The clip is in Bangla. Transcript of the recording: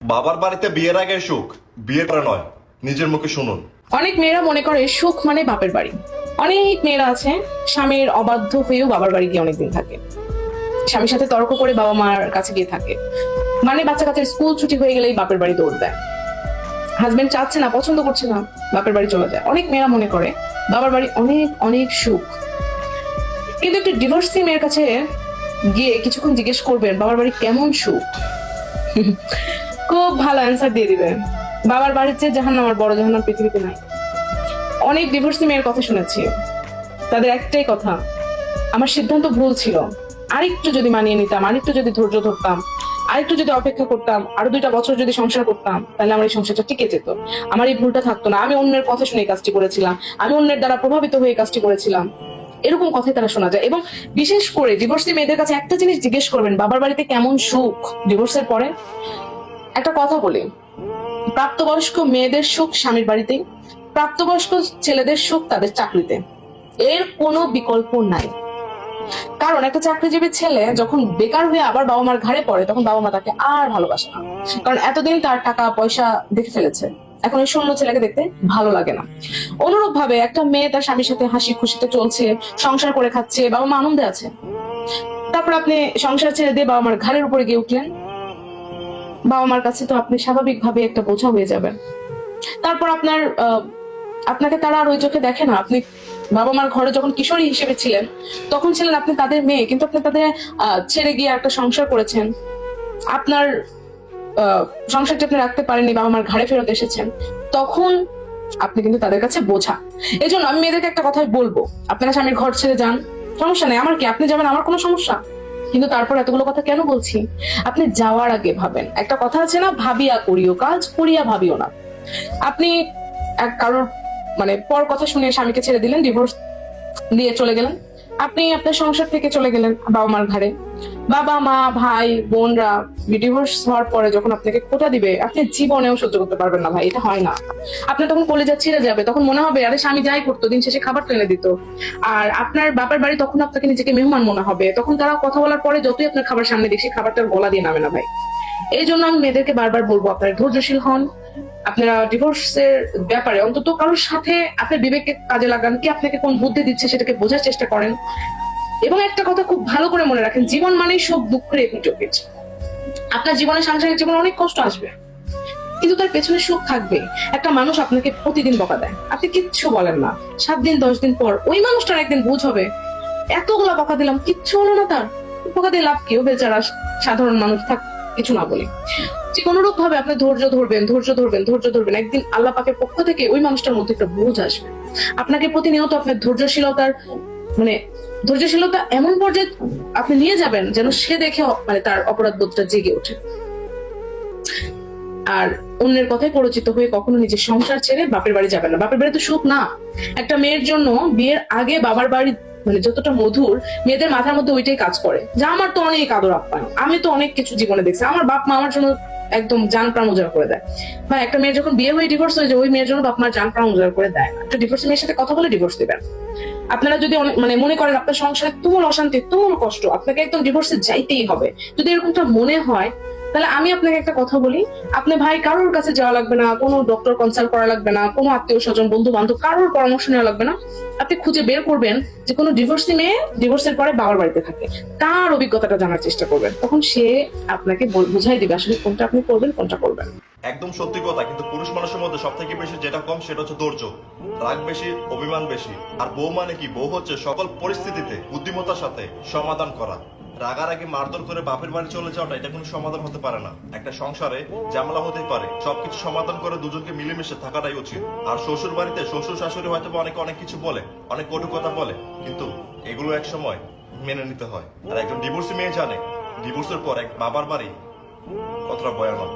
বাবার বাড়িতে বিয়ের আগে সুখ, বিয়ের পরে নয়। নিজের মুখে শুনুন। অনেক মেয়েরা মনে করে সুখ মানে বাপের বাড়ি। অনেক মেয়েরা আছে স্বামীর অবাধ্য হয়েও বাবার বাড়ি গিয়ে অনেকদিন থাকে, স্বামীর সাথে তর্ক করে বাবা মার কাছে গিয়ে থাকে, মানে বাচ্চা কাচ্চার স্কুল ছুটি হয়ে গেলেই বাপের বাড়ি দৌড় দেয়। হাজবেন্ড চাচ্ছে না, পছন্দ করছে না, বাপের বাড়ি চলে যায়। অনেক মেয়েরা মনে করে বাবার বাড়ি অনেক অনেক সুখ। কিন্তু একটি ডিভোর্সি মেয়ের কাছে গিয়ে কিছুক্ষণ জিজ্ঞেস করবেন বাবার বাড়ি কেমন সুখ, খুব ভালো অ্যান্সার দিয়ে দিবেন। বাবার বাড়ির চেয়ে জাহান্নাম আর বড় জাহান্নাম পৃথিবীতে নাই। অনেক ডিভোর্সি মেয়ের কথা শুনেছি, তাদের একটাই কথা, আমার সিদ্ধান্ত ভুল ছিল, আরেকটু যদি মানিয়ে নিতাম, আরেকটু যদি ধৈর্য ধরতাম, আরেকটু যদি অপেক্ষা করতাম, আরো 2টা বছর যদি সংসার করতাম, তাহলে আমার এই সংসারটা টিকে যেত, আমার এই ভুলটা থাকতো না, আমি অন্যের কথা শুনে এই কাজটি করেছিলাম, আমি অন্যের দ্বারা প্রভাবিত হয়ে এই কাজটি করেছিলাম। এরকম কথাই তারা শোনা যায়। এবং বিশেষ করে ডিভোর্সি মেয়েদের কাছে একটা জিনিস জিজ্ঞেস করবেন, বাবার বাড়িতে কেমন সুখ ডিভোর্সের পরে। একটা কথা বলি, প্রাপ্তবয়স্ক মেয়েদের সুখ স্বামীর বাড়িতেই, প্রাপ্তবয়স্ক ছেলেদের সুখ তাদের চাকরিতে, এর কোনো বিকল্প নাই। কারণ একটা চাকরিজীবী ছেলে যখন বেকার হয়ে আবার বাবা মার ঘাড়ে পড়ে, তখন বাবা মা তাকে আর ভালোবাসে না, কারণ এতদিন তার টাকা পয়সা দেখে ফেলেছে, এখন এই শূন্য ছেলেকে দেখতে ভালো লাগে না। অনুরূপ ভাবে একটা মেয়ে তার স্বামীর সাথে হাসি খুশিতে চলছে, সংসার করে খাচ্ছে, বাবা মা আনন্দে আছে, তারপর আপনি সংসার ছেড়ে দিয়ে বাবা মার ঘাড়ের উপরে গিয়ে উঠলেন, বাবা মার কাছে তো আপনি স্বাভাবিকভাবে একটা বোঝা হয়ে যাবেন। তারপর আপনাকে তারা আর ওই চোখে দেখে না। আপনি বাবা মার ঘরে যখন কিশোরী হিসেবে ছিলেন, তখন ছিলেন আপনি তাদের মেয়ে, কিন্তু আপনি তাদের ছেড়ে গিয়ে একটা সংসার করেছেন, আপনার সংসারটি আপনি রাখতে পারেননি, বাবা মার ঘাড়ে ফেরত এসেছেন, তখন আপনি কিন্তু তাদের কাছে বোঝা। এই জন্য আমি মেয়েদেরকে একটা কথাই বলবো, আপনারা স্বামীর ঘর ছেড়ে যান, সমস্যা নেই, আমার কি, আপনি যাবেন, আমার কোনো সমস্যা। কিন্তু তারপর এতগুলো কথা কেন বলছি, আপনি যাওয়ার আগে ভাবেন। একটা কথা আছে না, ভাবিয়া করিও কাজ, করিয়া ভাবিও না। আপনি কারোর মানে পর কথা শুনে স্বামীকে ছেড়ে দিলেন, ডিভোর্স দিয়ে চলে গেলেন, আপনি আপনার সংসার থেকে চলে গেলেন বাবা মার ঘাড়ে। বাবা মা ভাই বোনরা ডিভোর্স হওয়ার পরে যখন আপনাকে খোঁটা দিবে, আপনি জীবনেও সহ্য করতে পারবেন না ভাই, এটা হয় না। আপনার তখন কলেজা ছিঁড়ে যাবে, তখন মনে হবে আরে স্বামী যাই করতো, দিন শেষে খাবার তো এনে দিত। আর আপনার বাবার বাড়ি তখন আপনাকে নিজেকে মেহমান মনে হবে, তখন তারা কথা বলার পরে যতই আপনার খাবার সামনে দেখি, খাবারটার গলা দিয়ে নামে না ভাই। এই জন্য আমি মেয়েদেরকে বারবার বলবো, আপনারা ধৈর্যশীল হন। আপনারা ডিভোর্সের ব্যাপারে অন্তত কারোর সাথে আপনার বিবেককে কাজে লাগান, কি আপনাকে কোন বুদ্ধি দিচ্ছে সেটাকে বোঝার চেষ্টা করেন। এবং একটা কথা খুব ভালো করে মনে রাখেন, জীবন মানেই সুখ দুঃখের এপিটোপিট। আপনার জীবনে, সাংসারিক জীবনে অনেক কষ্ট আসবে, কিন্তু তার পেছনে সুখ থাকবে। একটা মানুষ আপনাকে প্রতিদিন বকা দেয়, আপনি কিচ্ছু বলেন না, 7 দিন 10 দিন পর ওই মানুষটার একদিন বুঝ হবে, এতগুলা বকা দিলাম কিচ্ছু হলো না, তার বকা দিয়ে লাভ কি, ও বেচারা সাধারণ মানুষ, থাক কিছু না বলি। ঠিক অনুরূপ ভাবে আপনি ধৈর্য ধরবেন, ধৈর্য ধরবেন, ধৈর্য ধরবেন, একদিন আল্লাহ পাকের পক্ষ থেকে ওই মানুষটার মধ্যে একটা বুঝ আসবে। আপনাকে প্রতিনিয়ত আপনার ধৈর্যশীলতা এমন পর্যায়ে আপনি নিয়ে যাবেন যেন সে দেখে মানে তার অপরাধ বোধটা জেগে ওঠে। আর অন্যের কথায় পরিচিত হয়ে কখনো নিজের সংসার ছেড়ে বাপের বাড়ি যাবেন না। বাপের বাড়ি তো সুখ না। একটা মেয়ের জন্য বিয়ের আগে বাবার বাড়ি মানে যতটা মধুর, মেয়েদের মাথার মধ্যে ওইটাই কাজ করে যে আমার তো অনেক আদর আপ্যায়ন, আমি তো অনেক কিছু জীবনে দেখছি, আমার বাপ মা আমার জন্য একদম জান প্রাণ উজাড় করে দেয়। বা একটা মেয়ের যখন বিয়ে হয়ে ডিভোর্স হয়ে যায়, ওই মেয়ের জন্য বাপ মা জান প্রাণ উজাড় করে দেয়। একটা ডিভোর্স মেয়ের সাথে কথা বলে ডিভোর্স দিবেন। আপনারা যদি মানে মনে করেন আপনার সংসারে তুমুল অশান্তি, তুমুল কষ্ট, আপনাকে একদম ডিভোর্সে যাইতেই হবে, যদি এরকমটা মনে হয়, তাহলে আমি আপনাকে একটা কথা বলি, আপনি ভাই কারোর কাছে যাওয়া লাগবে না, কোনো ডক্টর কনসাল্ট করা লাগবে না, কোনো আত্মীয় স্বজন বন্ধু বান্ধব কারোর পরামর্শ নেওয়া লাগবে না। আপনি খুঁজে বের করবেন যে কোনো ডিভোর্সি মেয়ে ডিভোর্সের পরে বাবার বাড়িতে থাকে, তার অভিজ্ঞতাটা জানার চেষ্টা করবেন, তখন সে আপনাকে বুঝাই দিবে আসলে কোনটা আপনি করবেন, কোনটা করবেন। একদম সত্যি কথা, কিন্তু পুরুষ মানুষের মধ্যে সব থেকে বেশি যেটা কম সেটা হচ্ছে ধৈর্য। রাগ বেশি, অভিমান বেশি। আর বউ মানে কি, বউ হচ্ছে সকল পরিস্থিতিতে বুদ্ধিমত্তার সাথে সমাধান করা। রাগারাগি মারধর করে বাপের বাড়ি চলে যাওয়াটা এটা কোনো সমাধান হতে পারে না। একটা সংসারে ঝামেলা হতে পারে, সবকিছু সমাধান করে দুজনকে মিলেমিশে থাকাটাই উচিত। আর শ্বশুর বাড়িতে শ্বশুর শাশুড়ি হয়তো অনেকে অনেক কিছু বলে, অনেক কটু কথা বলে, কিন্তু এগুলো এক সময় মেনে নিতে হয়। আর একজন ডিভোর্সি মেয়ে জানে ডিভোর্সের পর এক বাবার বাড়ি কতটা ভয়ানক।